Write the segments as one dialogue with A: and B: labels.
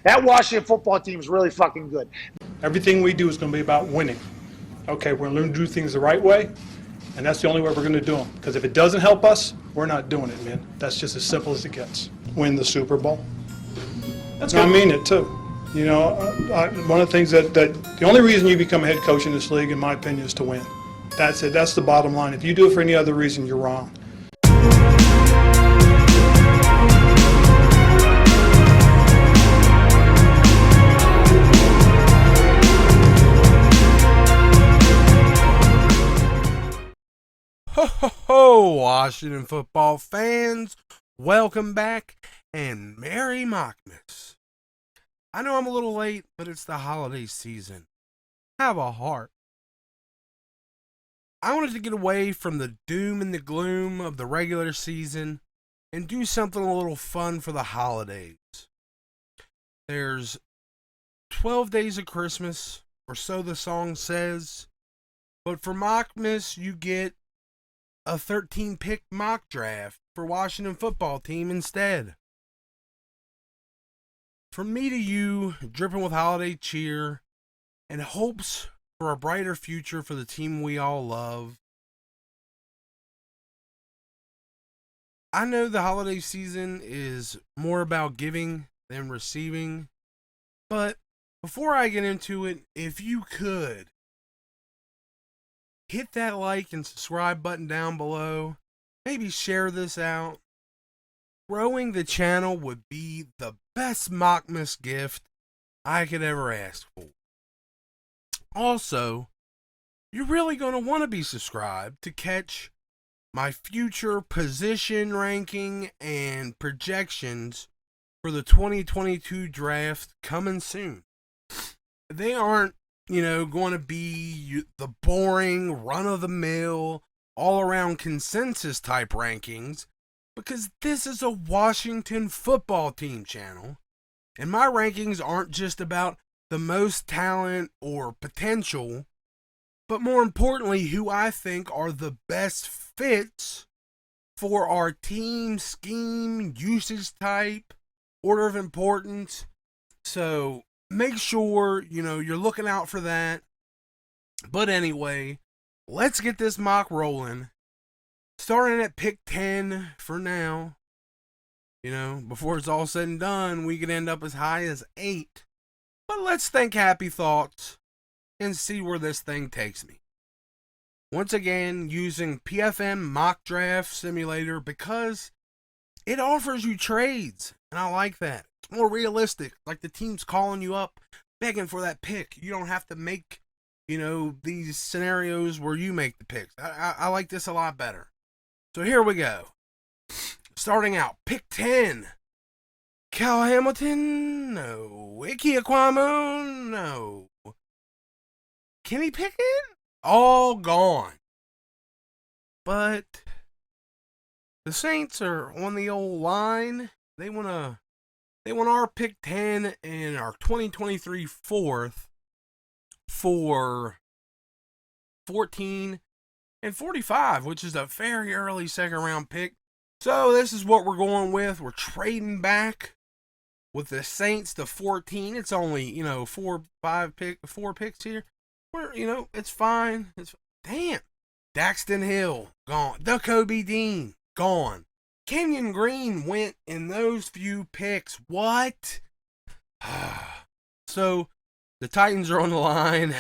A: That Washington football team is really fucking good.
B: Everything we do is going to be about winning. Okay, we're going to learn to do things the right way, and that's the only way we're going to do them. Because if it doesn't help us, we're not doing it, man. That's just as simple as it gets. Win the Super Bowl. That's I mean it, too. You know, one of the things that the only reason you become a head coach in this league, in my opinion, is to win. That's it. That's the bottom line. If you do it for any other reason, you're wrong.
C: Ho, ho, ho, Washington football fans. Welcome back and Merry Mockmas. I know I'm a little late, but it's the holiday season. Have a heart. I wanted to get away from the doom and the gloom of the regular season and do something a little fun for the holidays. There's 12 days of Christmas, or so the song says, but for Mockmas you get a 13-pick mock draft for Washington football team instead. From me to you, dripping with holiday cheer and hopes for a brighter future for the team we all love. I know the holiday season is more about giving than receiving, but before I get into it, if you could, hit that like and subscribe button down below. Maybe share this out. Growing the channel would be the best Mockmas gift I could ever ask for. Also, you're really going to want to be subscribed to catch my future position ranking and projections for the 2022 draft coming soon. They aren't, going to be the boring, run-of-the-mill, all-around consensus type rankings, because this is a Washington football team channel, and my rankings aren't just about the most talent or potential, but more importantly, who I think are the best fits for our team, scheme, usage type, order of importance. So make sure, you're looking out for that. But anyway, let's get this mock rolling. Starting at pick 10 for now. Before it's all said and done, we could end up as high as 8. But let's think happy thoughts and see where this thing takes me. Once again, using PFM Mock Draft Simulator because it offers you trades, and I like that. It's more realistic, like the team's calling you up, begging for that pick. You don't have to make, these scenarios where you make the picks. I like this a lot better. So here we go. Starting out, pick 10. Cal Hamilton? No. Ike Ekwonu? No. Kenny Pickett? All gone. But the Saints are on the old line. They want our pick 10 and our 2023 fourth for 14 and 45, which is a very early second round pick. So this is what we're going with. We're trading back with the Saints to 14. It's only, 4 picks here. It's fine. Damn. Daxton Hill, gone. The Kobe Dean, gone. Kenyon Green went in those few picks. What? So, the Titans are on the line.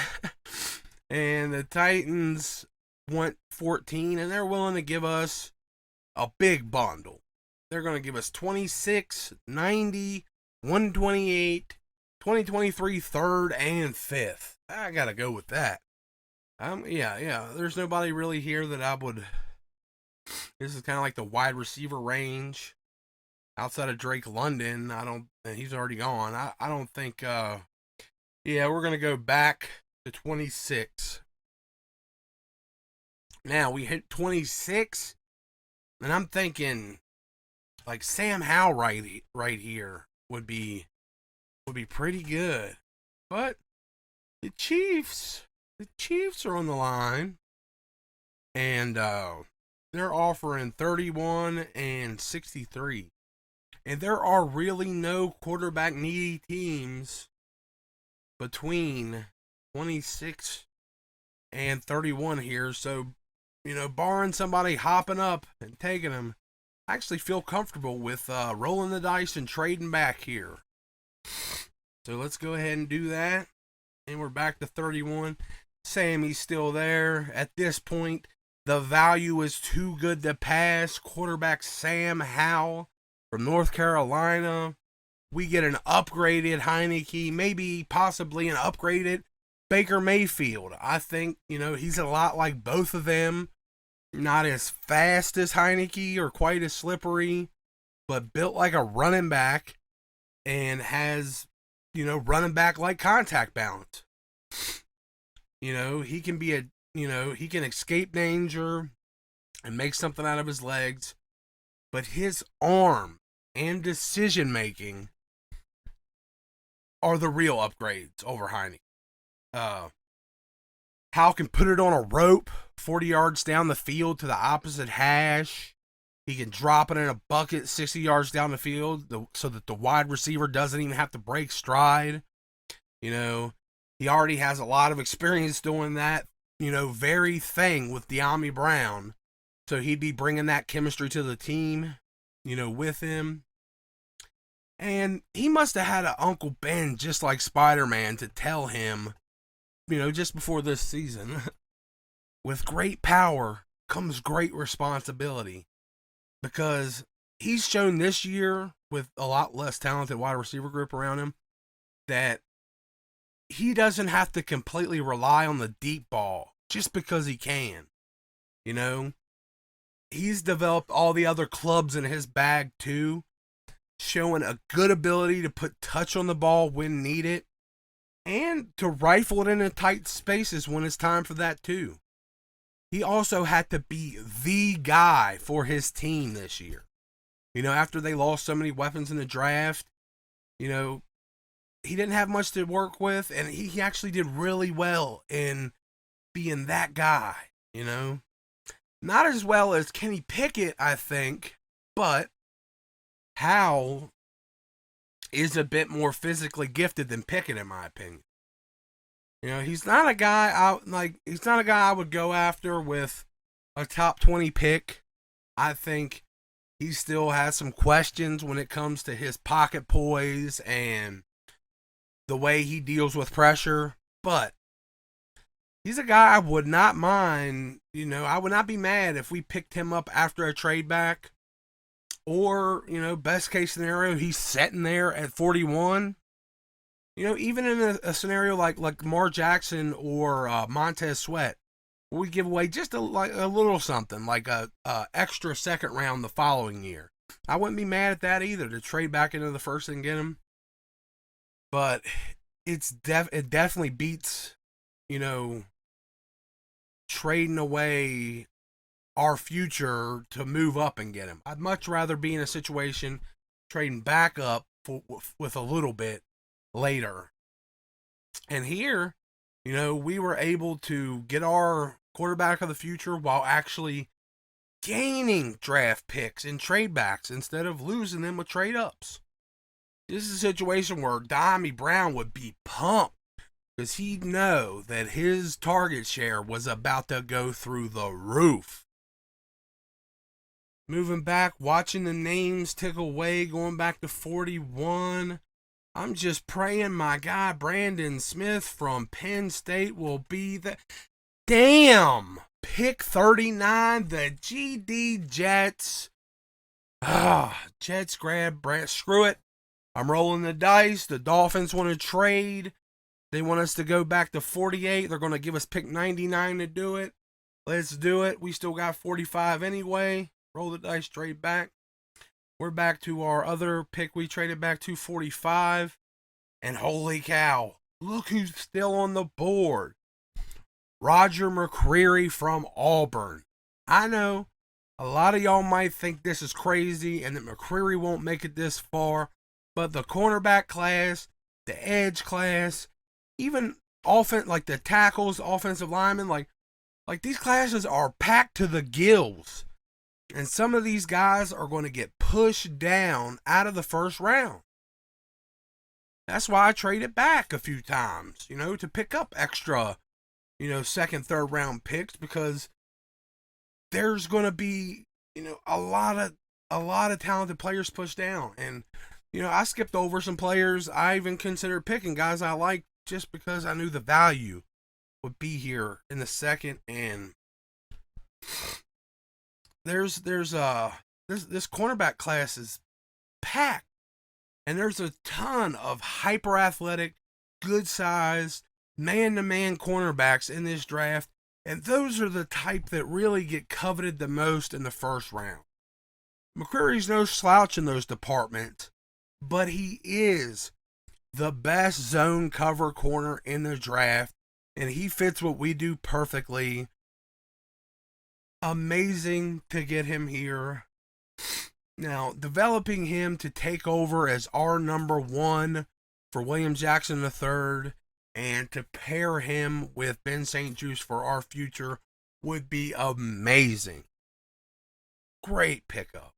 C: And the Titans want 14. And they're willing to give us a big bundle. They're going to give us 26, 90, 128, 2023 third and fifth. I got to go with that. Yeah. There's nobody really here that I would. This is kind of like the wide receiver range. Outside of Drake London, he's already gone. I don't think, we're going to go back to 26. Now, we hit 26, and I'm thinking, like, Sam Howell right here would be pretty good. But the Chiefs are on the line, and they're offering 31 and 63. And there are really no quarterback needy teams between 26 and 31 here. So, barring somebody hopping up and taking him, I actually feel comfortable with rolling the dice and trading back here. So let's go ahead and do that. And we're back to 31. Sammy's still there. At this point, the value is too good to pass. Quarterback Sam Howell from North Carolina. We get an upgraded Heineke, maybe possibly an upgraded Baker Mayfield. I think, he's a lot like both of them. Not as fast as Heineke or quite as slippery, but built like a running back and has, running back like contact balance. He can be he can escape danger and make something out of his legs, but his arm and decision making are the real upgrades over Heineke. Hal can put it on a rope 40 yards down the field to the opposite hash. He can drop it in a bucket 60 yards down the field so that the wide receiver doesn't even have to break stride. He already has a lot of experience doing that, very thing with De'Ami Brown. So he'd be bringing that chemistry to the team, with him. And he must have had an Uncle Ben just like Spider-Man to tell him, just before this season, with great power comes great responsibility. Because he's shown this year, with a lot less talented wide receiver group around him, that he doesn't have to completely rely on the deep ball just because he can. He's developed all the other clubs in his bag too, showing a good ability to put touch on the ball when needed and to rifle it into tight spaces when it's time for that too. He also had to be the guy for his team this year. After they lost so many weapons in the draft, he didn't have much to work with, and he actually did really well in being that guy, Not as well as Kenny Pickett, I think, but Howell is a bit more physically gifted than Pickett, in my opinion. He's not a guy I would go after with a top 20 pick. I think he still has some questions when it comes to his pocket poise and the way he deals with pressure, but he's a guy I would not mind. I would not be mad if we picked him up after a trade back, or, best case scenario, he's sitting there at 41. Even in a scenario like Lamar Jackson or Montez Sweat, we give away just a little something, like a extra second round the following year. I wouldn't be mad at that either, to trade back into the first and get him. But it definitely beats, trading away our future to move up and get him. I'd much rather be in a situation trading back up with a little bit later. And here, we were able to get our quarterback of the future while actually gaining draft picks and trade backs instead of losing them with trade ups. This is a situation where De'Ami Brown would be pumped because he'd know that his target share was about to go through the roof. Moving back, watching the names tick away, going back to 41. I'm just praying my guy Brandon Smith from Penn State will be the... Damn! Pick 39, the GD Jets. Jets grab Brand. Screw it. I'm rolling the dice. The Dolphins want to trade. They want us to go back to 48. They're going to give us pick 99 to do it. Let's do it. We still got 45 anyway. Roll the dice, trade back. We're back to our other pick we traded back to, 45. And holy cow, look who's still on the board. Roger McCreary from Auburn. I know a lot of y'all might think this is crazy and that McCreary won't make it this far, but the cornerback class, the edge class, even like the tackles, offensive linemen, like these classes are packed to the gills. And some of these guys are going to get pushed down out of the first round. That's why I traded back a few times, to pick up extra, second, third round picks, because there's going to be, a lot of talented players pushed down. And, I skipped over some players. I even considered picking guys I liked just because I knew the value would be here in the second. And this cornerback class is packed. And there's a ton of hyper athletic, good size, man-to-man cornerbacks in this draft. And those are the type that really get coveted the most in the first round. McCreary's no slouch in those departments, but he is the best zone cover corner in the draft. And he fits what we do perfectly. Amazing to get him here. Now, developing him to take over as our number one for William Jackson III and to pair him with Ben St. Juste for our future would be amazing. Great pickup.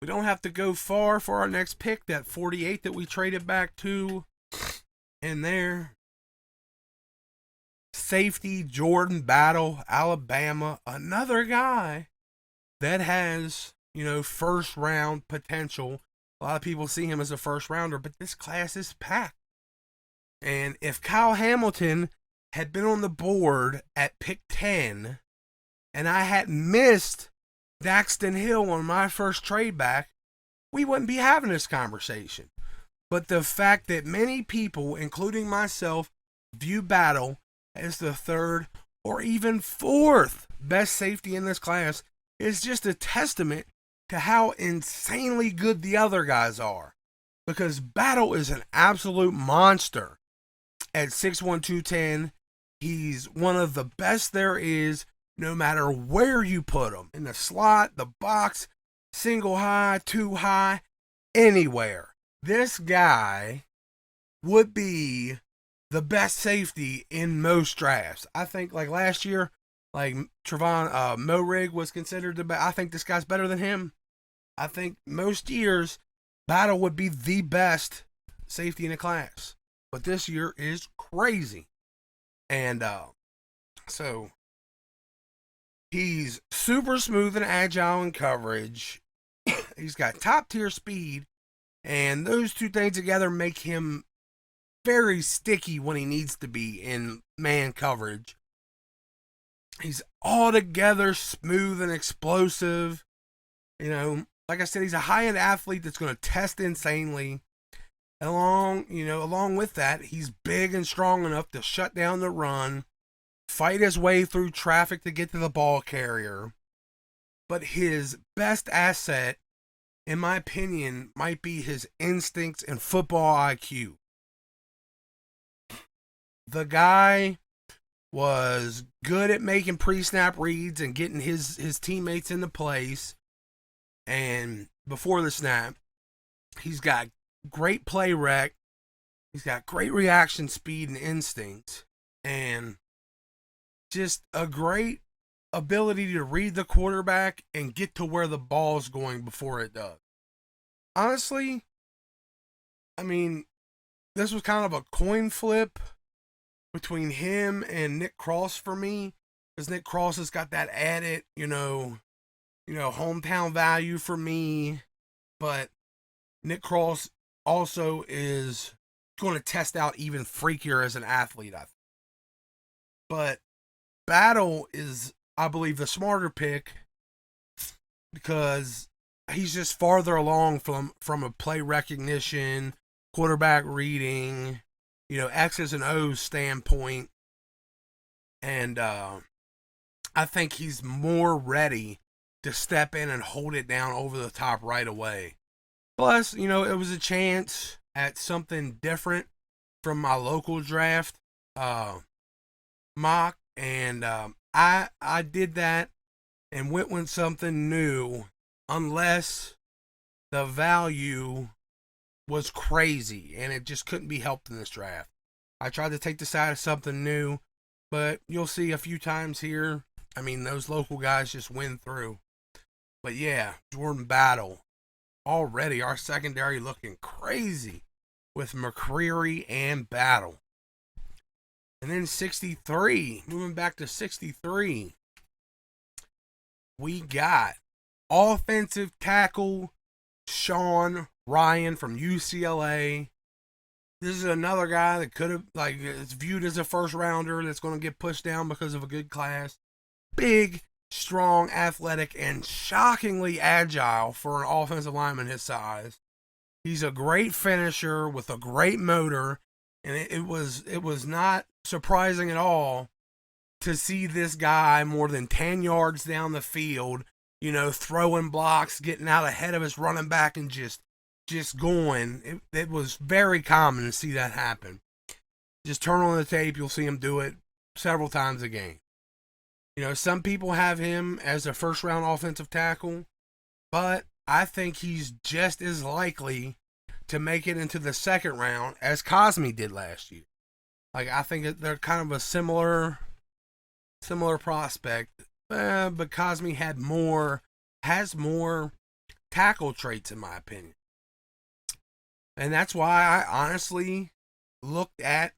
C: We don't have to go far for our next pick, that 48 that we traded back to in there. Safety Jordan Battle, Alabama, another guy that has, first round potential. A lot of people see him as a first rounder, but this class is packed. And if Kyle Hamilton had been on the board at pick 10 and I had missed Daxton Hill on my first trade back, we wouldn't be having this conversation. But the fact that many people, including myself, view Battle as the third or even fourth best safety in this class is just a testament to how insanely good the other guys are. Because Battle is an absolute monster. At 6'1", 210, he's one of the best there is, no matter where you put him. In the slot, the box, single high, two high, anywhere. This guy would be the best safety in most drafts. I think, like last year, like Trevon Moehrig was considered the best. I think this guy's better than him. I think most years, Battle would be the best safety in the class. But this year is crazy. And so he's super smooth and agile in coverage. He's got top tier speed. And those two things together make him very sticky when he needs to be in man coverage. He's altogether smooth and explosive. Like I said, he's a high-end athlete that's going to test insanely. Along with that, he's big and strong enough to shut down the run, fight his way through traffic to get to the ball carrier. But his best asset, in my opinion, might be his instincts and football IQ. The guy was good at making pre-snap reads and getting his teammates into place. And before the snap, he's got great play rec. He's got great reaction speed and instinct. And just a great ability to read the quarterback and get to where the ball's going before it does. Honestly, this was kind of a coin flip between him and Nick Cross for me. Because Nick Cross has got that added, hometown value for me. But Nick Cross also is going to test out even freakier as an athlete, I think. But Battle is, I believe, the smarter pick because he's just farther along from a play recognition, quarterback reading, X's and O's standpoint. And I think he's more ready to step in and hold it down over the top right away. Plus, it was a chance at something different from my local draft mock. And I did that and went with something new unless the value was crazy and it just couldn't be helped in this draft. I tried to take the side of something new, but you'll see a few times here, those local guys just win through. But yeah, Jordan Battle. Already our secondary looking crazy with McCreary and Battle. And then 63, moving back to 63, we got offensive tackle Sean Ryan from UCLA. This is another guy that could have, like, it's viewed as a first rounder that's going to get pushed down because of a good class. Big, strong, athletic, and shockingly agile for an offensive lineman his size. He's a great finisher with a great motor, and it was not surprising at all to see this guy more than 10 yards down the field, you know, throwing blocks, getting out ahead of his running back, and just going. It was very common to see that happen. Just turn on the tape, you'll see him do it several times a game. You know, some people have him as a first-round offensive tackle, but I think he's just as likely to make it into the second round as Cosme did last year. Like, I think they're kind of a similar prospect, but Cosme has more tackle traits, in my opinion. And that's why I honestly looked at,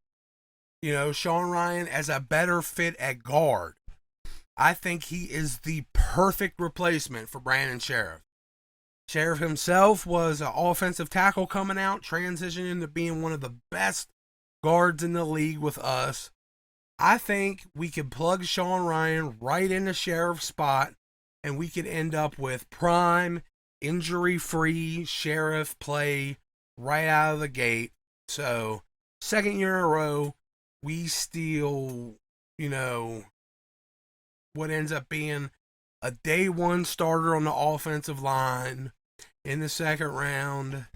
C: you know, Sean Ryan as a better fit at guard. I think he is the perfect replacement for Brandon Sheriff. Sheriff himself was an offensive tackle coming out, transitioning into being one of the best guards in the league with us. I think we could plug Sean Ryan right into Sheriff's spot, and we could end up with prime, injury-free Sheriff play right out of the gate. So, second year in a row, we steal, you know, what ends up being a day one starter on the offensive line in the second round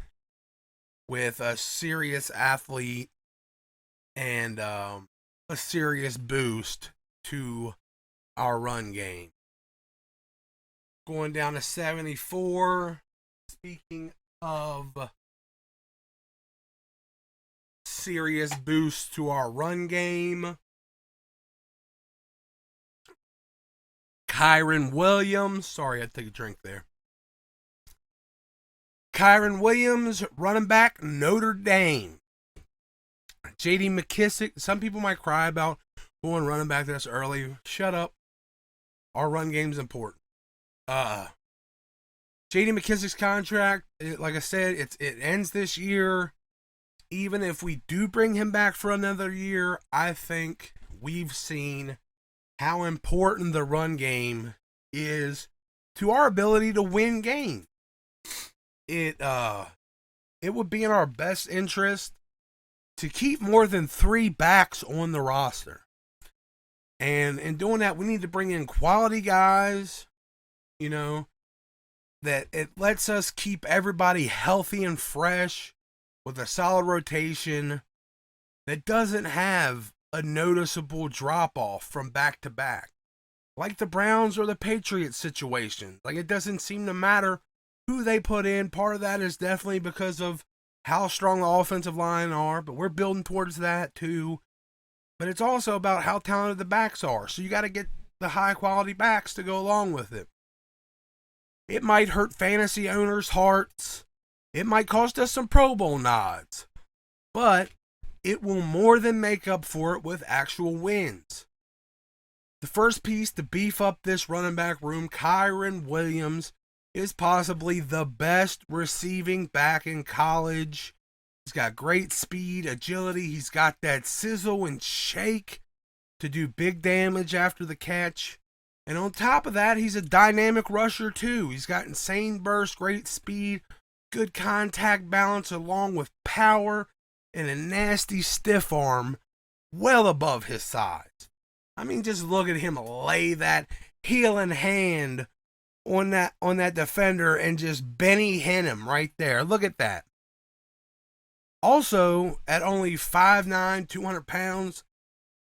C: with a serious athlete and a serious boost to our run game. Going down to 74. Speaking of serious boost to our run game, Kyren Williams. Sorry, I had to take a drink there. Kyren Williams, running back, Notre Dame. J.D. McKissick. Some people might cry about going running back this early. Shut up. Our run game's important. J.D. McKissick's contract, like I said, it ends this year. Even if we do bring him back for another year, I think we've seen how important the run game is to our ability to win games. It would be in our best interest to keep more than 3 backs on the roster. And in doing that, we need to bring in quality guys, you know, that it lets us keep everybody healthy and fresh with a solid rotation that doesn't have a noticeable drop-off from back to back. Like the Browns or the Patriots situation. Like, it doesn't seem to matter who they put in. Part of that is definitely because of how strong the offensive line are, but we're building towards that too. But it's also about how talented the backs are. So you got to get the high-quality backs to go along with it. It might hurt fantasy owners' hearts. It might cost us some Pro Bowl nods. But it will more than make up for it with actual wins. The first piece to beef up this running back room, Kyren Williams, is possibly the best receiving back in college. He's got great speed, agility. He's got that sizzle and shake to do big damage after the catch. And on top of that, he's a dynamic rusher too. He's got insane burst, great speed, good contact balance along with power, and a nasty stiff arm well above his size. I mean, just look at him lay that healing hand on that defender and just Benny Hinn him right there. Look at that. Also, at only 5'9", 200 pounds,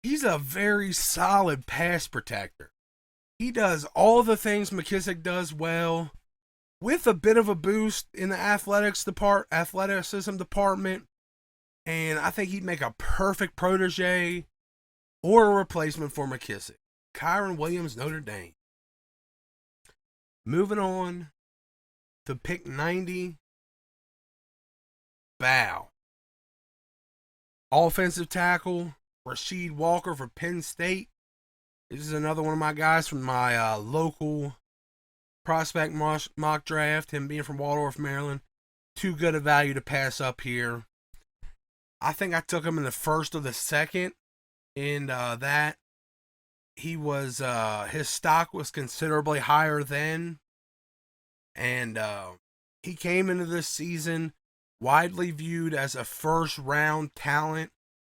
C: he's a very solid pass protector. He does all the things McKissick does well, with a bit of a boost in the athleticism department. And I think he'd make a perfect protege or a replacement for McKissick. Kyren Williams, Notre Dame. Moving on to pick 90. Bow. Offensive tackle, Rasheed Walker for Penn State. This is another one of my guys from my local prospect mock draft. Him being from Waldorf, Maryland. Too good a value to pass up here. I think I took him in the first or the second. And that he was, his stock was considerably higher then. And he came into this season widely viewed as a first round talent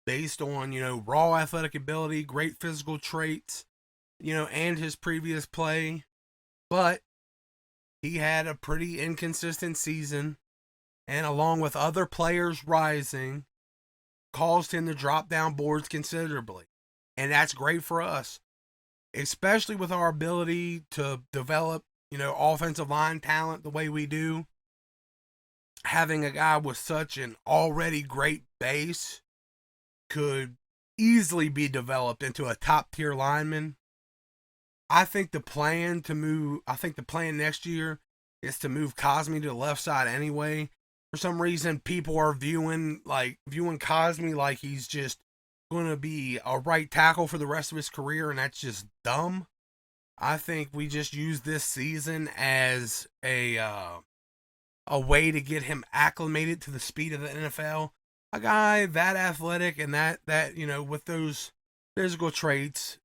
C: based on, raw athletic ability, great physical traits, and his previous play. But he had a pretty inconsistent season, and along with other players rising, caused him to drop down boards considerably. And that's great for us, especially with our ability to develop, offensive line talent the way we do. Having a guy with such an already great base could easily be developed into a top tier lineman. I think the plan next year is to move Cosme to the left side anyway. For some reason, people are viewing Cosme like he's just going to be a right tackle for the rest of his career, and that's just dumb. I think we just use this season as a way to get him acclimated to the speed of the NFL. A guy that athletic and that with those physical traits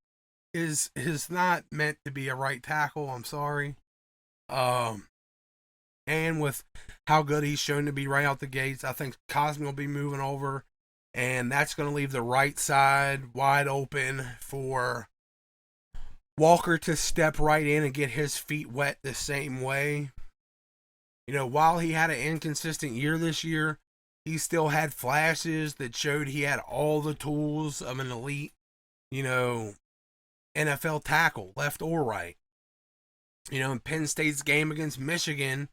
C: is not meant to be a right tackle. I'm sorry. And with how good he's shown to be right out the gates, I think Cosme will be moving over, and that's going to leave the right side wide open for Walker to step right in and get his feet wet the same way. While he had an inconsistent year this year, he still had flashes that showed he had all the tools of an elite, NFL tackle, left or right. In Penn State's game against Michigan,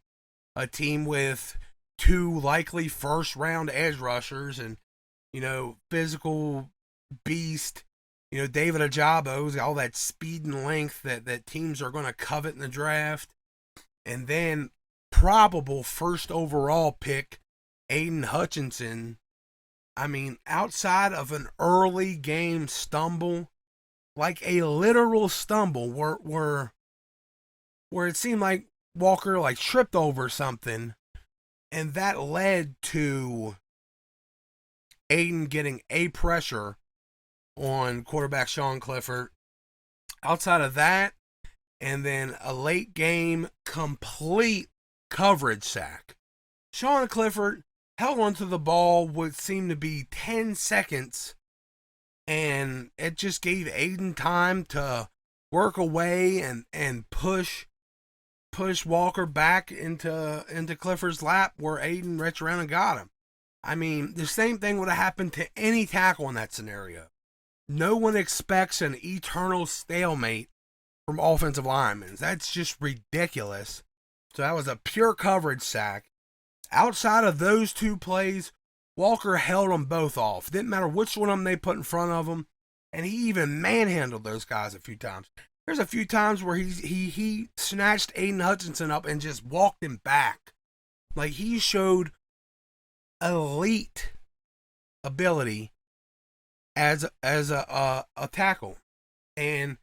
C: a team with two likely first-round edge rushers and, physical beast, David Ajabo's, all that speed and length that teams are going to covet in the draft. And then probable first overall pick, Aiden Hutchinson. I mean, outside of an early game stumble, like a literal stumble where it seemed like Walker tripped over something, and that led to Aiden getting a pressure on quarterback Sean Clifford. Outside of that, and then a late game complete coverage sack. Sean Clifford held onto the ball what seemed to be 10 seconds, and it just gave Aiden time to work away and push Walker back into Clifford's lap, where Aiden reached around and got him. I mean, the same thing would have happened to any tackle in that scenario. No one expects an eternal stalemate from offensive linemen. That's just ridiculous. So that was a pure coverage sack. Outside of those two plays, Walker held them both off. Didn't matter which one of them they put in front of him, and he even manhandled those guys a few times. There's a few times where he snatched Aiden Hutchinson up and just walked him back. He showed elite ability as a tackle. And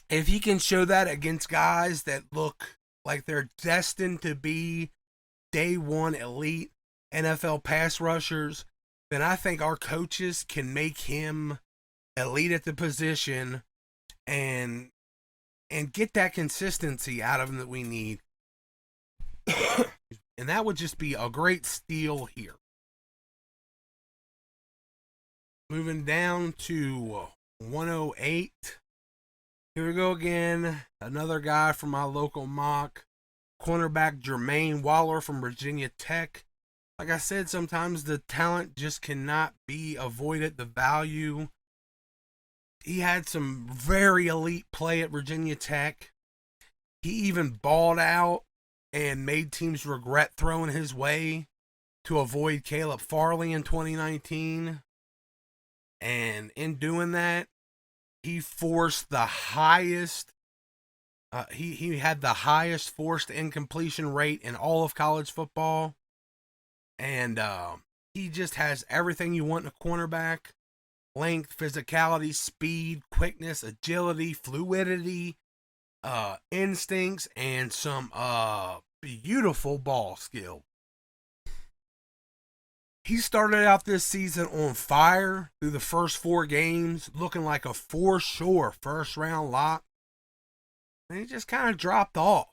C: if he can show that against guys that look like they're destined to be day one elite NFL pass rushers, then I think our coaches can make him elite at the position and get that consistency out of him that we need. And that would just be a great steal here. Moving down to 108. Here we go again. Another guy from my local mock. Cornerback Jermaine Waller from Virginia Tech. Like I said, sometimes the talent just cannot be avoided. The value. He had some very elite play at Virginia Tech. He even balled out and made teams regret throwing his way to avoid Caleb Farley in 2019. And in doing that, he forced the highest He had the highest forced incompletion rate in all of college football, and he just has everything you want in a cornerback: length, physicality, speed, quickness, agility, fluidity, instincts, and some beautiful ball skill. He started out this season on fire through the first 4 games, looking like a for sure first round lock. And he just kind of dropped off.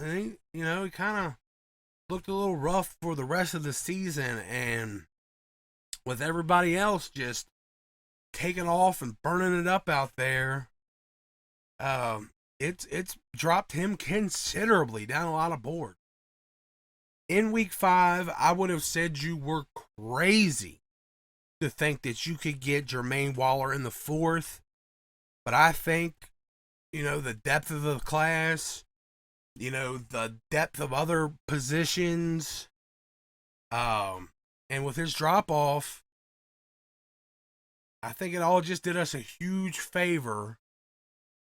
C: And he kind of looked a little rough for the rest of the season. And with everybody else just taking off and burning it up out there, it's dropped him considerably down a lot of boards. In week 5, I would have said you were crazy to think that you could get Jermaine Waller in the 4th. But I think, the depth of the class, the depth of other positions, and with his drop off, I think it all just did us a huge favor.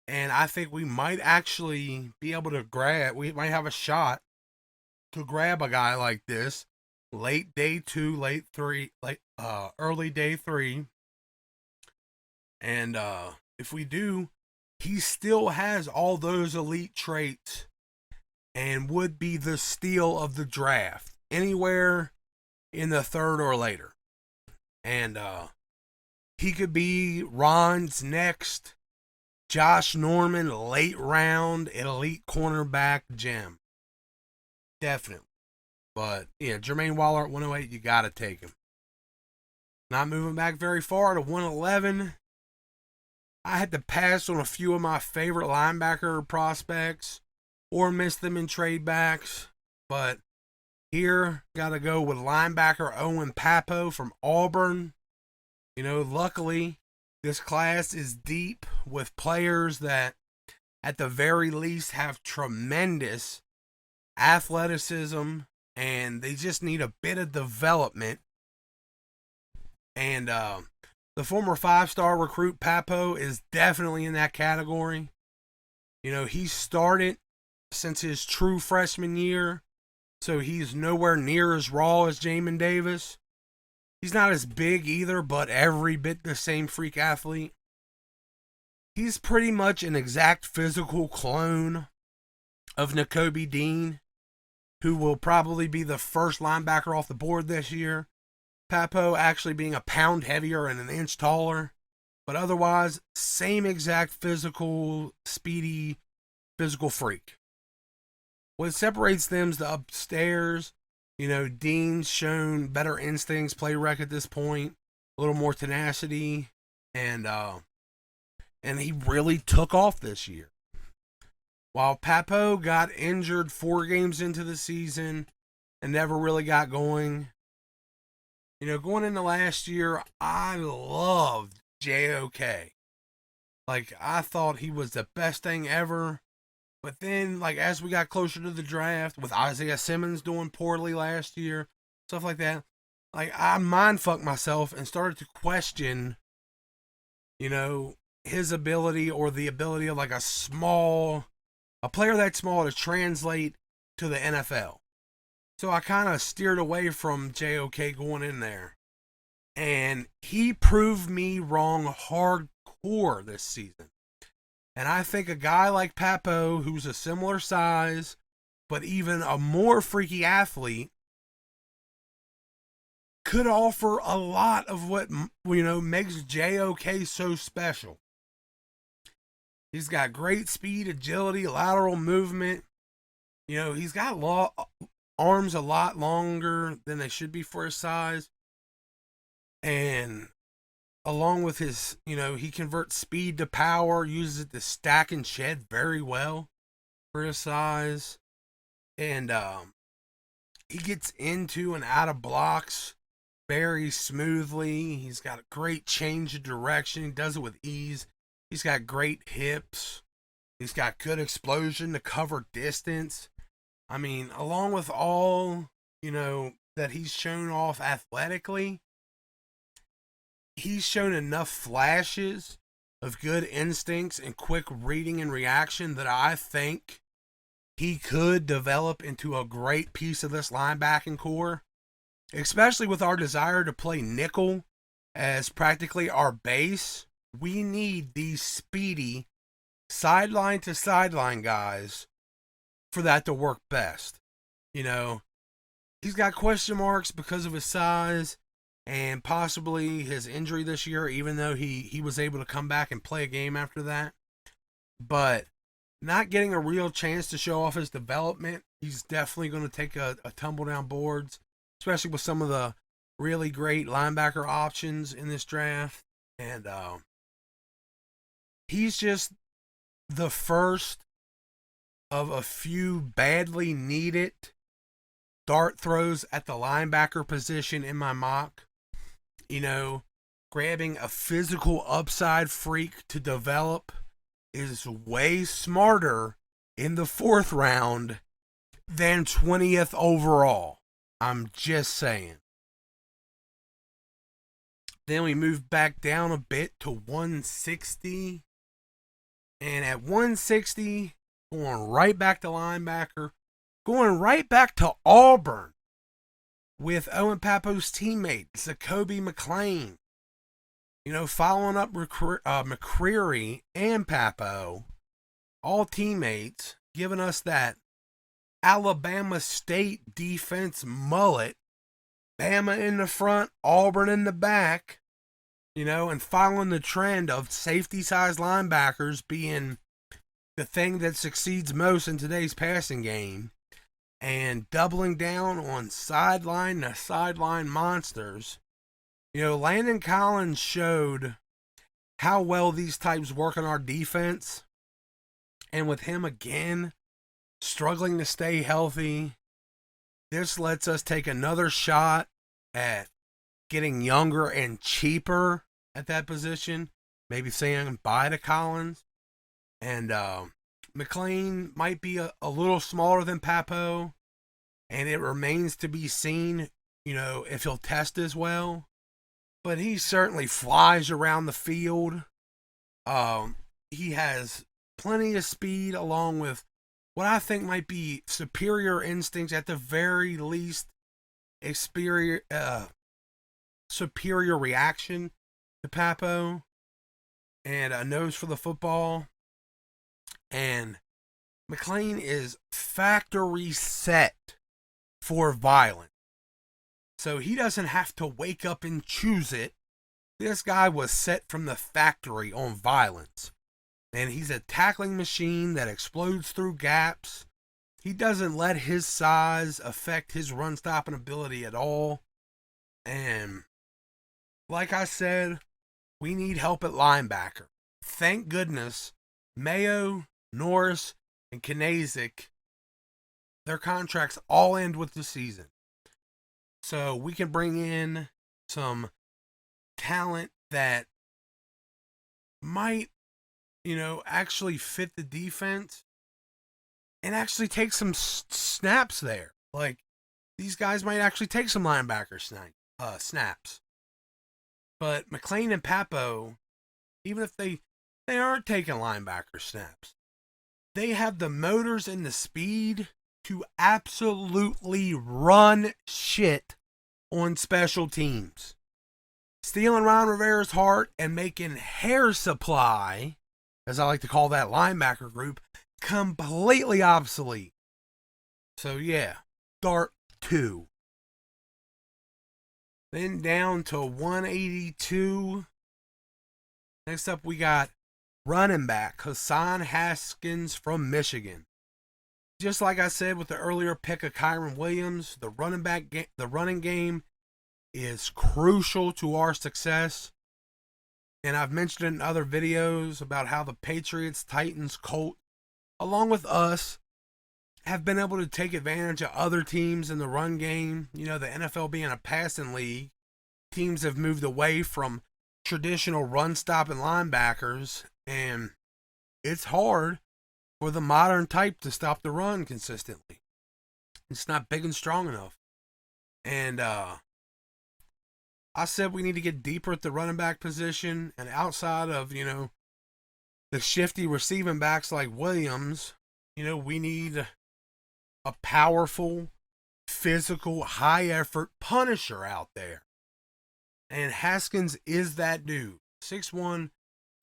C: And I think we might actually be able to we might have a shot to grab a guy like this late day 2, early day 3. And if we do, he still has all those elite traits and would be the steal of the draft anywhere in the 3rd or later. And he could be Ron's next Josh Norman late round elite cornerback gem. Definitely. But yeah, Jermaine Waller at 108, you got to take him. Not moving back very far to 111. I had to pass on a few of my favorite linebacker prospects or miss them in trade backs. But here, got to go with linebacker Owen Papo from Auburn. Luckily, this class is deep with players that, at the very least, have tremendous athleticism, and they just need a bit of development. And the former 5-star recruit Papo is definitely in that category. He started since his true freshman year, so he's nowhere near as raw as Jamin Davis. He's not as big either, but every bit the same freak athlete. He's pretty much an exact physical clone of Nakobe Dean, who will probably be the first linebacker off the board this year. Papo actually being a pound heavier and an inch taller. But otherwise, same exact physical, speedy, physical freak. What separates them is the upstairs. Dean's shown better instincts, play rec at this point, a little more tenacity, and he really took off this year. While Papo got injured 4 games into the season and never really got going, going into last year, I loved JOK. I thought he was the best thing ever. But then, as we got closer to the draft, with Isaiah Simmons doing poorly last year, stuff like that, I mind-fucked myself and started to question, his ability or the ability of, a player that small to translate to the NFL. So I kind of steered away from JOK going in there. And he proved me wrong hardcore this season. And I think a guy like Papo, who's a similar size, but even a more freaky athlete, could offer a lot of what, makes JOK so special. He's got great speed, agility, lateral movement. He's got arms a lot longer than they should be for his size. And along with his, he converts speed to power, uses it to stack and shed very well for his size. And he gets into and out of blocks very smoothly. He's got a great change of direction. He does it with ease. He's got great hips. He's got good explosion to cover distance. Along with all, that he's shown off athletically, he's shown enough flashes of good instincts and quick reading and reaction that I think he could develop into a great piece of this linebacking core, especially with our desire to play nickel as practically our base. We need these speedy sideline to sideline guys for that to work best. You know, he's got question marks because of his size and possibly his injury this year, even though he was able to come back and play a game after that. But not getting a real chance to show off his development, he's definitely going to take a tumble down boards, especially with some of the really great linebacker options in this draft. And he's just the first of a few badly needed dart throws at the linebacker position in my mock. You know, grabbing a physical upside freak to develop is way smarter in the 4th round than 20th overall. I'm just saying. Then we move back down a bit to 160. And at 160, going right back to linebacker, going right back to Auburn with Owen Papo's teammate, Zacoby McClain. You know, following up McCreary and Papo, all teammates, giving us that Alabama State defense mullet. Bama in the front, Auburn in the back. You know, and following the trend of safety-sized linebackers being the thing that succeeds most in today's passing game, and doubling down on sideline to sideline monsters. You know, Landon Collins showed how well these types work on our defense. And with him again struggling to stay healthy, this lets us take another shot at getting younger and cheaper at that position. Maybe saying bye to Collins. And McClain might be a little smaller than Papo, and it remains to be seen, you know, if he'll test as well. But he certainly flies around the field. He has plenty of speed, along with what I think might be superior instincts, at the very least, superior reaction to Papo, and a nose for the football. And McClain is factory set for violence. So he doesn't have to wake up and choose it. This guy was set from the factory on violence. And he's a tackling machine that explodes through gaps. He doesn't let his size affect his run stopping ability at all. And like I said, we need help at linebacker. Thank goodness Mayo, Norris, and Kanazik, their contracts all end with the season. So we can bring in some talent that might, you know, actually fit the defense and actually take some snaps there. Like, these guys might actually take some linebacker snaps. But McClain and Papo, even if they aren't taking linebacker snaps, they have the motors and the speed to absolutely run shit on special teams. Stealing Ron Rivera's heart and making Hair Supply, as I like to call that linebacker group, completely obsolete. So yeah, Dart 2. Then down to 182. Next up we got running back Hassan Haskins from Michigan. Just like I said with the earlier pick of Kyren Williams, the running game is crucial to our success. And I've mentioned in other videos about how the Patriots, Titans, Colts, along with us, have been able to take advantage of other teams in the run game. You know, the NFL being a passing league, teams have moved away from traditional run-stopping linebackers, and it's hard for the modern type to stop the run consistently. It's not big and strong enough. And I said we need to get deeper at the running back position, and outside of, you know, the shifty receiving backs like Williams. We need a powerful, physical, high-effort punisher out there. And Haskins is that dude. 6'1",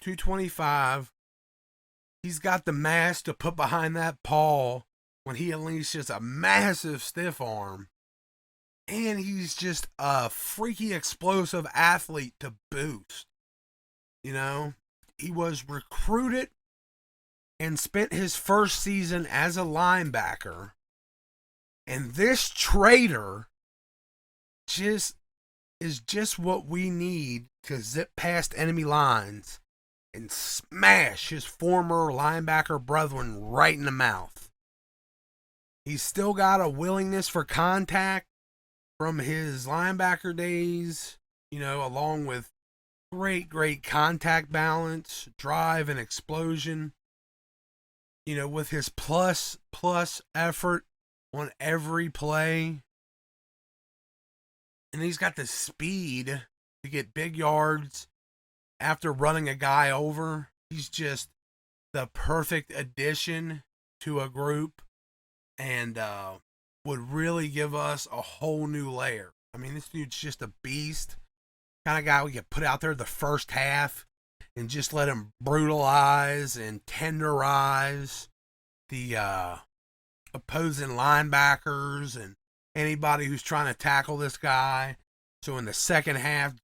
C: 225. He's got the mass to put behind that paw when he unleashes a massive stiff arm. And he's just a freaky explosive athlete to boost. He was recruited and spent his first season as a linebacker. And this traitor is just what we need to zip past enemy lines and smash his former linebacker brethren right in the mouth. He's still got a willingness for contact from his linebacker days, along with great contact balance, drive, and explosion. With his plus effort on every play. And he's got the speed to get big yards after running a guy over. He's just the perfect addition to a group and would really give us a whole new layer. I mean, this dude's just a beast. Kind of guy we could put out there the first half and just let him brutalize and tenderize the opposing linebackers and anybody who's trying to tackle this guy. So in the second half,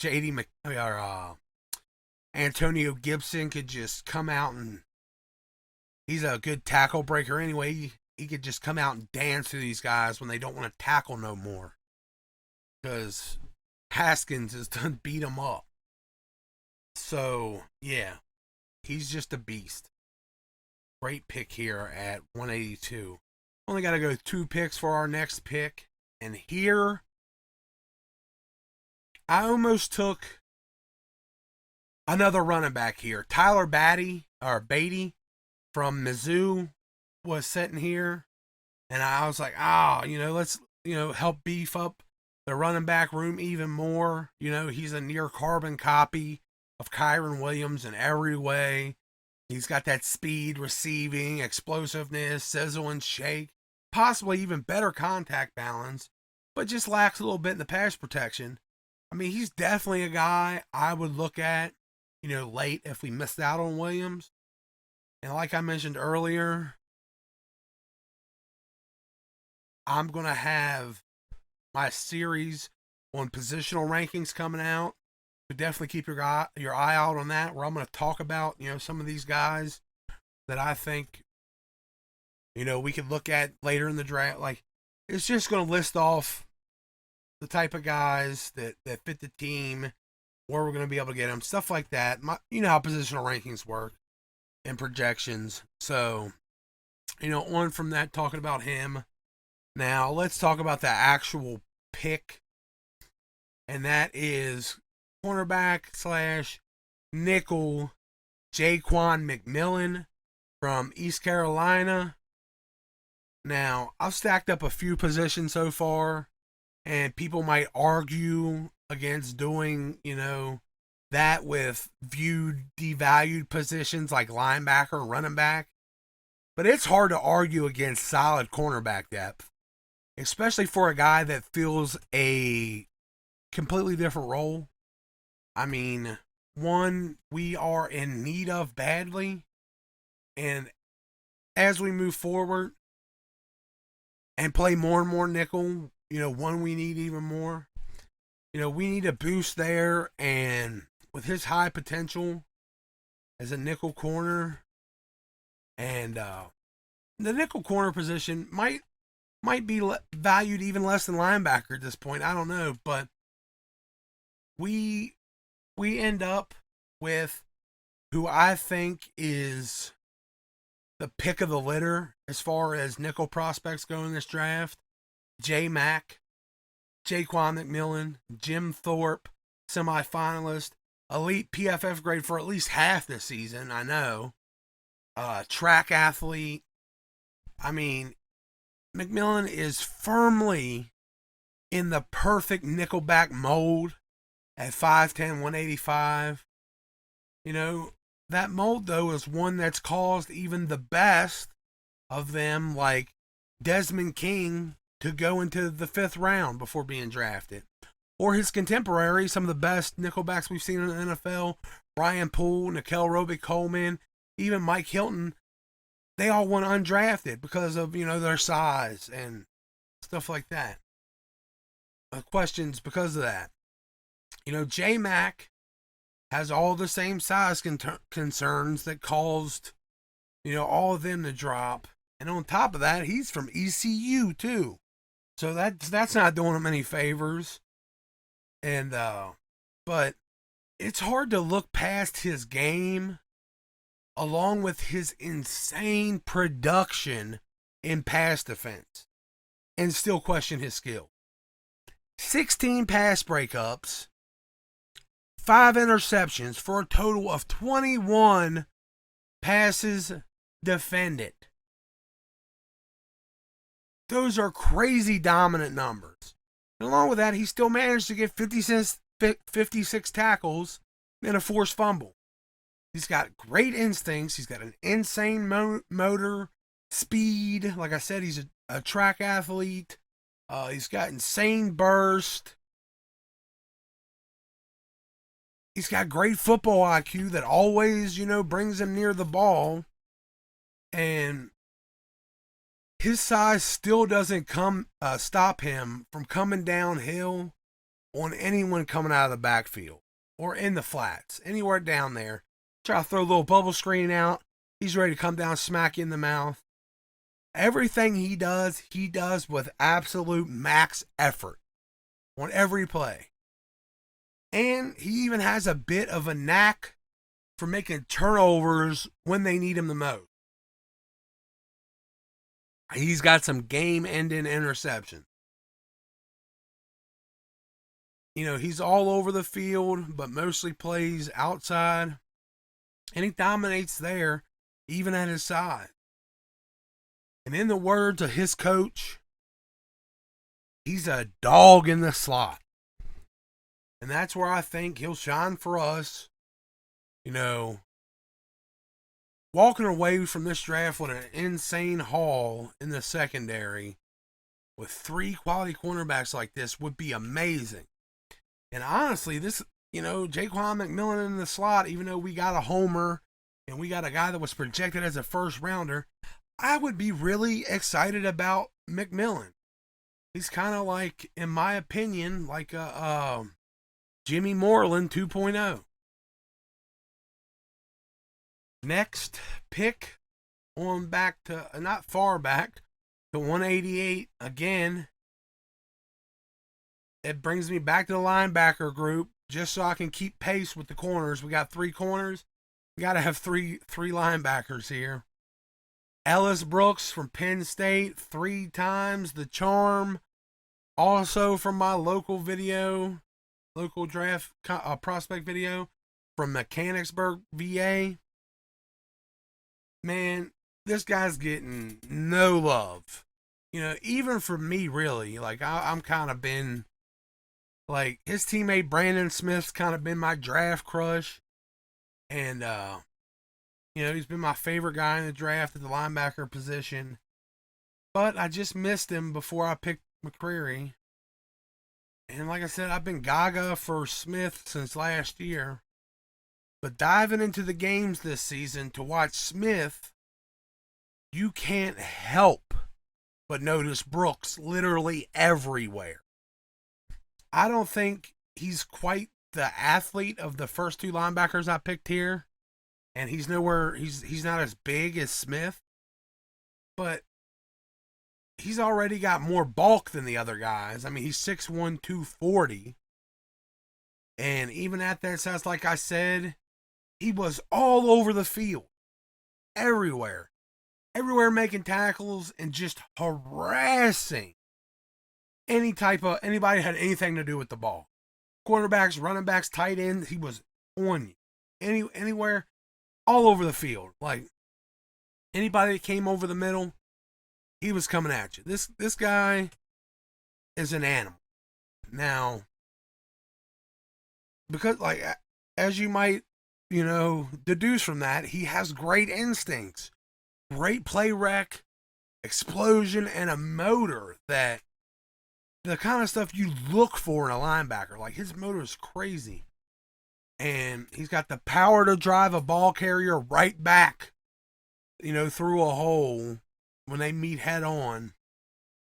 C: Antonio Gibson could just come out and he's a good tackle breaker anyway. He could just come out and dance to these guys when they don't want to tackle no more. Because Haskins has done beat him up. So, yeah. He's just a beast. Great pick here at 182. Only got to go 2 picks for our next pick. And here, I almost took another running back here. Tyler Beatty from Mizzou was sitting here. And I was like, let's, help beef up the running back room even more. He's a near carbon copy of Kyron Williams in every way. He's got that speed, receiving, explosiveness, sizzle and shake, possibly even better contact balance, but just lacks a little bit in the pass protection. I mean, he's definitely a guy I would look at, late if we missed out on Williams. And like I mentioned earlier, I'm going to have my series on positional rankings coming out. So definitely keep your eye out on that, where I'm going to talk about, some of these guys that I think, we could look at later in the draft. Like, it's just going to list off the type of guys that fit the team, where we're going to be able to get them, stuff like that. You know how positional rankings work and projections. So, on from that, talking about him. Now, let's talk about the actual pick, and that is cornerback / nickel Jaquan McMillan from East Carolina. Now, I've stacked up a few positions so far, and people might argue against doing, that with devalued positions like linebacker and running back. But it's hard to argue against solid cornerback depth, especially for a guy that fills a completely different role. I mean, one we are in need of badly, and as we move forward and play more and more nickel, one we need even more. We need a boost there, and with his high potential as a nickel corner, and the nickel corner position might be valued even less than linebacker at this point. I don't know, but we end up with who I think is the pick of the litter as far as nickel prospects go in this draft. J-Mac, Jaquan McMillan, Jim Thorpe, semifinalist, elite PFF grade for at least half this season, I know. Track athlete. I mean, McMillan is firmly in the perfect nickelback mold at 5'10", 185. that mold, though, is one that's caused even the best of them, like Desmond King, to go into the 5th round before being drafted. Or his contemporaries, some of the best nickelbacks we've seen in the NFL, Ryan Poole, Nickel Roby-Coleman, even Mike Hilton, they all went undrafted because of, their size and stuff like that. Questions because of that. J-Mac has all the same size concerns that caused, all of them to drop. And on top of that, he's from ECU too. So that's not doing him any favors. And, but it's hard to look past his game along with his insane production in pass defense and still question his skill. 16 pass breakups, 5 interceptions for a total of 21 passes defended. Those are crazy dominant numbers. And along with that, he still managed to get 56 tackles and a forced fumble. He's got great instincts. He's got an insane motor, speed. Like I said, he's a track athlete. He's got insane burst. He's got great football IQ that always, brings him near the ball. And his size still doesn't stop him from coming downhill on anyone coming out of the backfield or in the flats, anywhere down there. Try to throw a little bubble screen out. He's ready to come down, smack you in the mouth. Everything he does with absolute max effort on every play. And he even has a bit of a knack for making turnovers when they need him the most. He's got some game-ending interceptions. He's all over the field, but mostly plays outside. And he dominates there, even at his size. And in the words of his coach, he's a dog in the slot. And that's where I think he'll shine for us. Walking away from this draft with an insane haul in the secondary with 3 quality cornerbacks like this would be amazing. And honestly, this, Jaquan McMillan in the slot, even though we got a homer and we got a guy that was projected as a first rounder, I would be really excited about McMillan. He's kind of like, in my opinion, like a Jimmy Moreland 2.0. Next pick, on back to, not far back, to 188 again. It brings me back to the linebacker group just so I can keep pace with the corners. We got 3 corners. We got to have three linebackers here. Ellis Brooks from Penn State, 3 times the charm. Also from my local draft prospect video from Mechanicsburg, VA. Man, this guy's getting no love. Even for me, really. Like, I'm kind of been, like, his teammate Brandon Smith's kind of been my draft crush. And, he's been my favorite guy in the draft at the linebacker position. But I just missed him before I picked McCreary. And like I said, I've been gaga for Smith since last year. But diving into the games this season to watch Smith, you can't help but notice Brooks literally everywhere. I don't think he's quite the athlete of the first 2 linebackers I picked here. And he's not as big as Smith. But he's already got more bulk than the other guys. I mean, he's 6'1", 240. And even at that size, like I said, he was all over the field. Everywhere. Everywhere making tackles and just harassing anybody had anything to do with the ball. Quarterbacks, running backs, tight ends, he was on you. Anywhere, all over the field. Like, anybody that came over the middle, he was coming at you. This guy is an animal. Now, because, like, as you might deduce from that, he has great instincts, great play rec, explosion, and a motor that the kind of stuff you look for in a linebacker. Like, his motor is crazy. And he's got the power to drive a ball carrier right back, through a hole when they meet head on.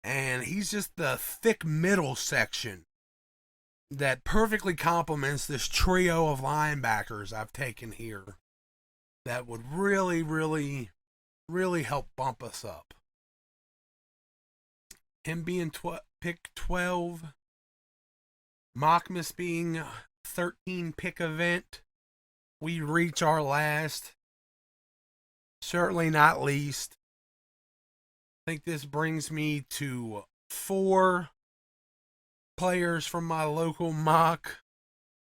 C: And he's just the thick middle section that perfectly complements this trio of linebackers I've taken here that would really, really, really help bump us up. Him being pick 12, Mockmas being 13 pick event, we reach our last, certainly not least. I think this brings me to 4 players from my local mock.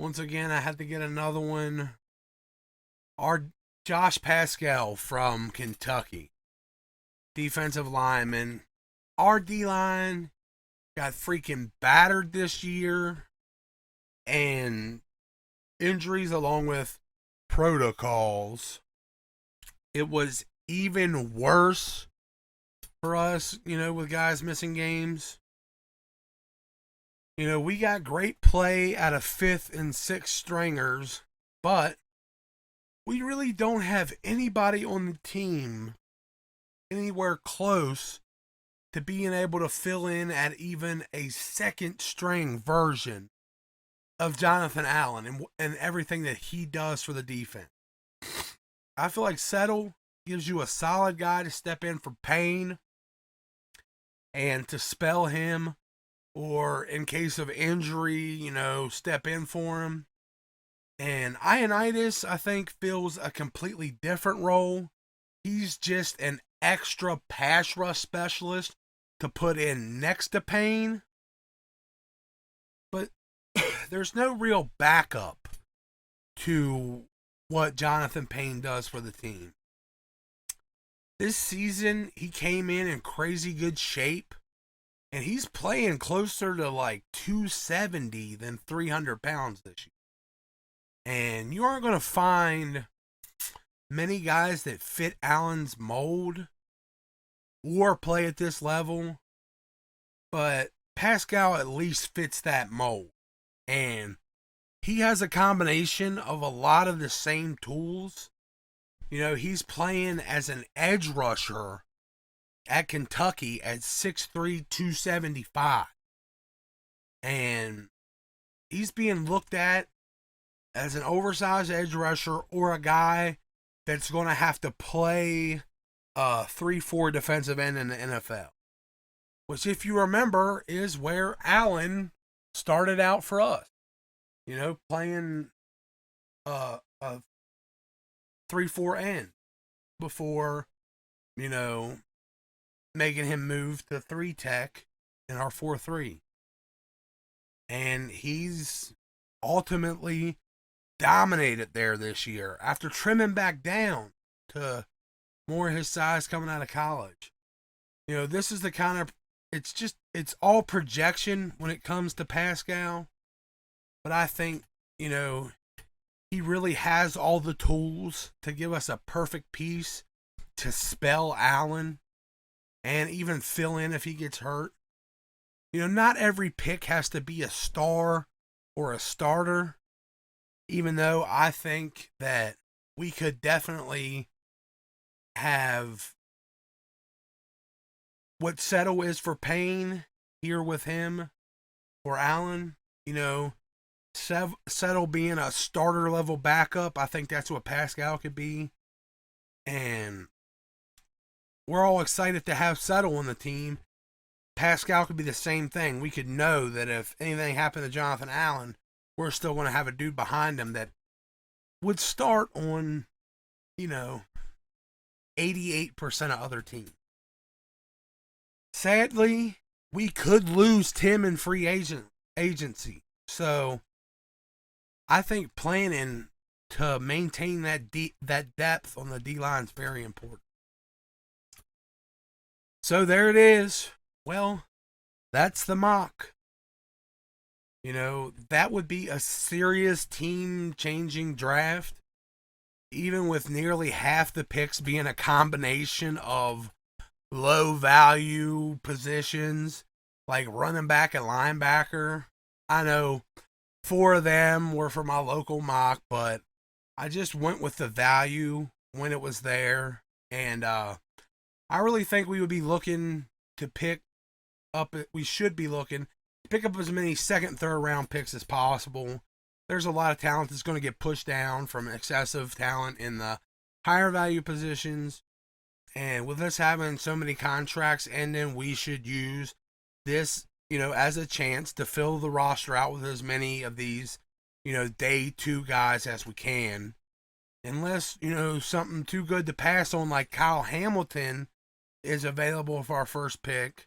C: Once again, I had to get another one. Our Josh Pascal from Kentucky, defensive lineman. Our D-line got freaking battered this year, and injuries along with protocols. It was even worse for us, with guys missing games. We got great play out of 5th and 6th stringers, but we really don't have anybody on the team anywhere close to being able to fill in at even a 2nd string version of Jonathan Allen and everything that he does for the defense. I feel like Settle gives you a solid guy to step in for Penn and to spell him, or in case of injury, step in for him. And Ioannidis, I think, fills a completely different role. He's just an extra pass rush specialist to put in next to Penn. But there's no real backup to what Jonathan Penn does for the team. This season, he came in crazy good shape, and he's playing closer to like 270 than 300 pounds this year. And you aren't going to find many guys that fit Allen's mold or play at this level, but Pascal at least fits that mold. And he has a combination of a lot of the same tools. He's playing as an edge rusher at Kentucky at 6'3", 275. And he's being looked at as an oversized edge rusher or a guy that's going to have to play 3-4 defensive end in the NFL. Which, if you remember, is where Allen started out for us. Playing a 3-4 end before, making him move to 3 tech in our 4-3. And he's ultimately dominated there this year after trimming back down to more his size coming out of college. This is the kind of, it's all projection when it comes to Pascal. But I think, he really has all the tools to give us a perfect piece to spell Allen and even fill in if he gets hurt. Not every pick has to be a star or a starter, even though I think that we could definitely have what Settle is for Penn here with him for Allen. Settle being a starter level backup, I think that's what Pascal could be. And we're all excited to have Settle on the team. Pascal could be the same thing. We could know that if anything happened to Jonathan Allen, we're still going to have a dude behind him that would start on, 88% of other teams. Sadly, we could lose Tim in free agency. So I think planning to maintain that depth on the D-line is very important. So there it is. Well, that's the mock. That would be a serious team-changing draft. even with nearly half the picks being a combination of low value positions like running back and linebacker. I know 4 of them were for my local mock, but I just went with the value when it was there. And I really think we would be looking to pick up, we should be looking to pick up as many second, third round picks as possible. There's a lot of talent that's going to get pushed down from excessive talent in the higher value positions. And with us having so many contracts ending, we should use this, as a chance to fill the roster out with as many of these, day 2 guys as we can. Unless, something too good to pass on like Kyle Hamilton is available for our first pick,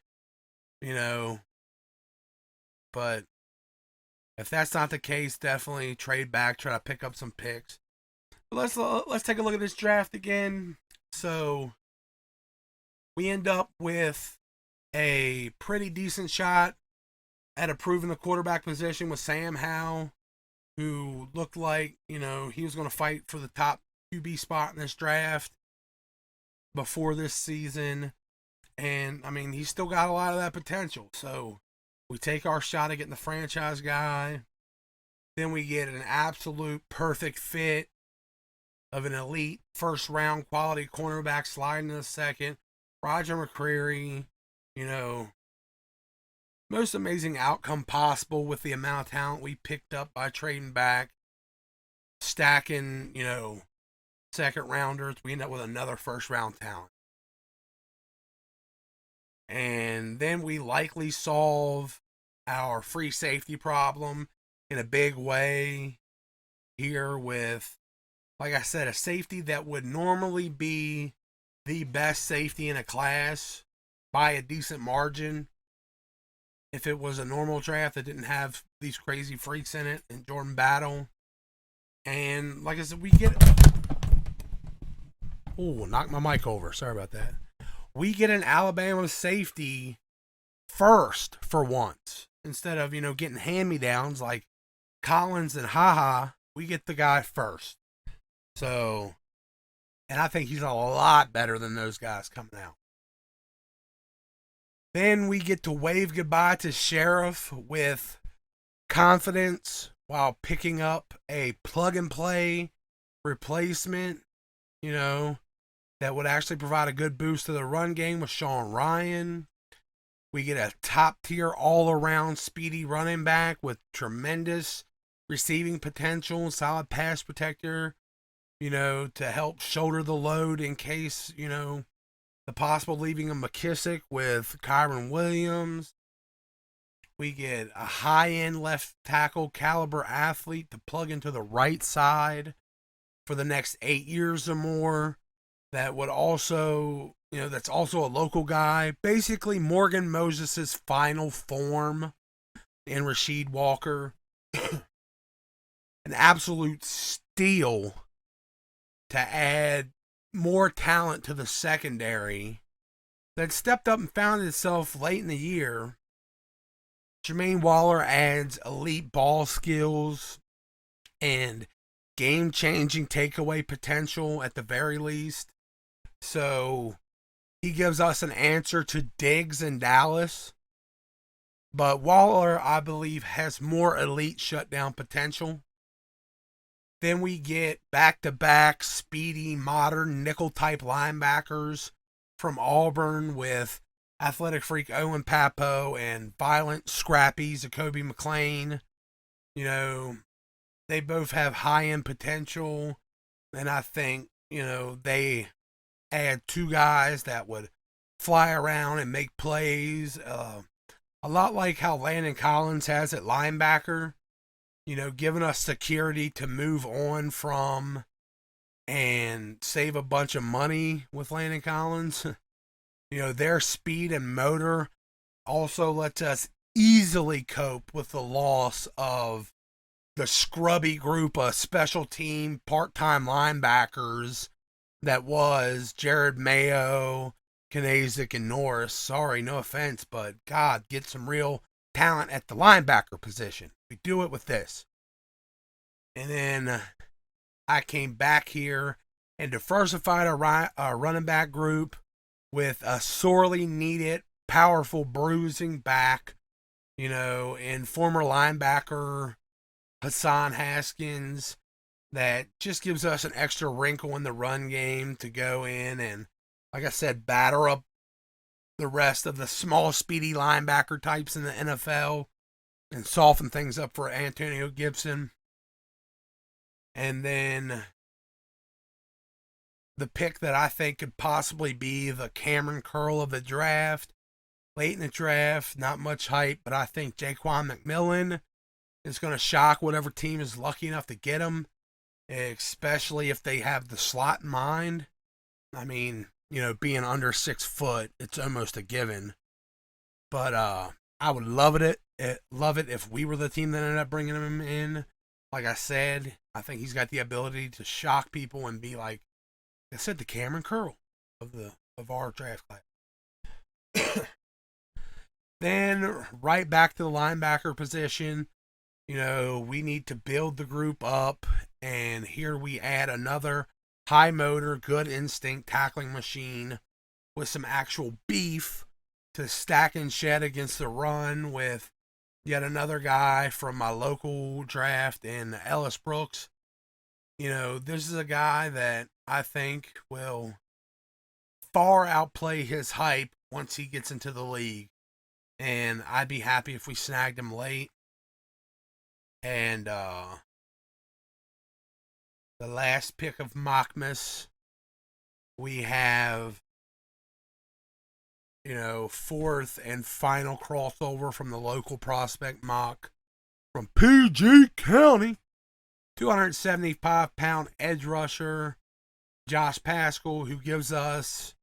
C: But if that's not the case, definitely trade back, try to pick up some picks. But let's take a look at this draft again. So we end up with a pretty decent shot at improving the quarterback position with Sam Howell, who looked like, he was going to fight for the top QB spot in this draft before this season. And, he's still got a lot of that potential. So we take our shot at getting the franchise guy. Then we get an absolute perfect fit of an elite first-round quality cornerback sliding in the second. Roger McCreary, most amazing outcome possible with the amount of talent we picked up by trading back, stacking, second rounders. We end up with another first round talent. And then we likely solve our free safety problem in a big way here with, like I said, a safety that would normally be the best safety in a class by a decent margin if it was a normal draft that didn't have these crazy freaks in it and Jordan Battle. And like I said, we get... Oh, knocked my mic over. Sorry about that. We get an Alabama safety first for once. Instead of, getting hand-me-downs like Collins and Haha, we get the guy first. So, and I think he's a lot better than those guys coming out. Then we get to wave goodbye to Sheriff with confidence while picking up a plug-and-play replacement, that would actually provide a good boost to the run game with Sean Ryan. We get a top-tier, all-around speedy running back with tremendous receiving potential, solid pass protector, to help shoulder the load in case, the possible leaving of McKissick with Kyron Williams. We get a high-end left tackle caliber athlete to plug into the right side for the next 8 years or more. That would also, that's also a local guy. Basically, Morgan Moses' final form in Rasheed Walker. An absolute steal to add more talent to the secondary that stepped up and found itself late in the year. Jermaine Waller adds elite ball skills and game-changing takeaway potential at the very least. So he gives us an answer to Diggs in Dallas. But Waller, I believe, has more elite shutdown potential. Then we get back-to-back speedy, modern nickel-type linebackers from Auburn with athletic freak Owen Papo and violent, scrappy Zacoby McClain. They both have high-end potential. And I think, they add 2 guys that would fly around and make plays. A lot like how Landon Collins has at linebacker. Giving us security to move on from and save a bunch of money with Landon Collins. Their speed and motor also lets us easily cope with the loss of the scrubby group of special team part-time linebackers that was Jared Mayo, Kanazik, and Norris. Sorry, no offense, but God, get some real talent at the linebacker position. We do it with this. And then I came back here and diversified our running back group with a sorely needed, powerful bruising back, and former linebacker Hassan Haskins that just gives us an extra wrinkle in the run game to go in and, like I said, batter up the rest of the small, speedy linebacker types in the NFL and soften things up for Antonio Gibson. And then the pick that I think could possibly be the Cameron Curl of the draft. Late in the draft, not much hype, but I think Jaquan McMillan is going to shock whatever team is lucky enough to get him, especially if they have the slot in mind. I mean, being under 6 foot, it's almost a given. But I would love it if we were the team that ended up bringing him in. Like I said, I think he's got the ability to shock people and be like I said, the Cameron Curl of our draft class. Then right back to the linebacker position. We need to build the group up, and here we add another high motor, good instinct tackling machine with some actual beef to stack and shed against the run with yet another guy from my local draft in Ellis Brooks. This is a guy that I think will far outplay his hype once he gets into the league. And I'd be happy if we snagged him late. And the last pick of Mockmas, we have, fourth and final crossover from the local prospect mock from PG County. 275-pound edge rusher, Josh Pascal, who gives us,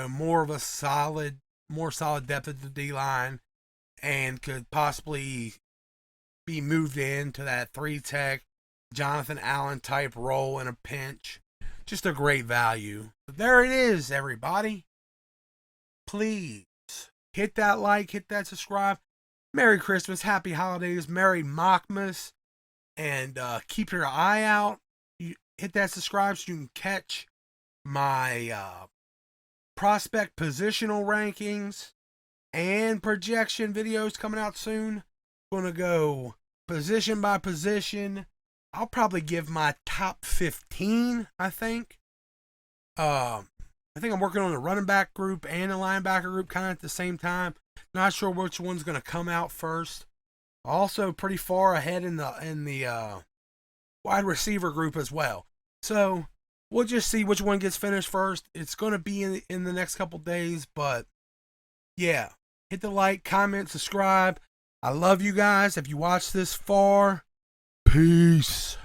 C: more solid depth at the D-line and could possibly be moved into that 3-tech Jonathan Allen type role in a pinch. Just a great value. But there it is, everybody. Please hit that like, hit that subscribe. Merry Christmas, Happy Holidays, Merry Mockmas, and keep your eye out. Hit that subscribe so you can catch my prospect positional rankings and projection videos coming out soon. Going to go position by position. I'll probably give my top 15, I think. I think I'm working on the running back group and the linebacker group kind of at the same time. Not sure which one's going to come out first. Also pretty far ahead in the wide receiver group as well. So we'll just see which one gets finished first. It's going to be in the next couple days, but yeah, hit the like, comment, subscribe. I love you guys. If you watched this far, peace.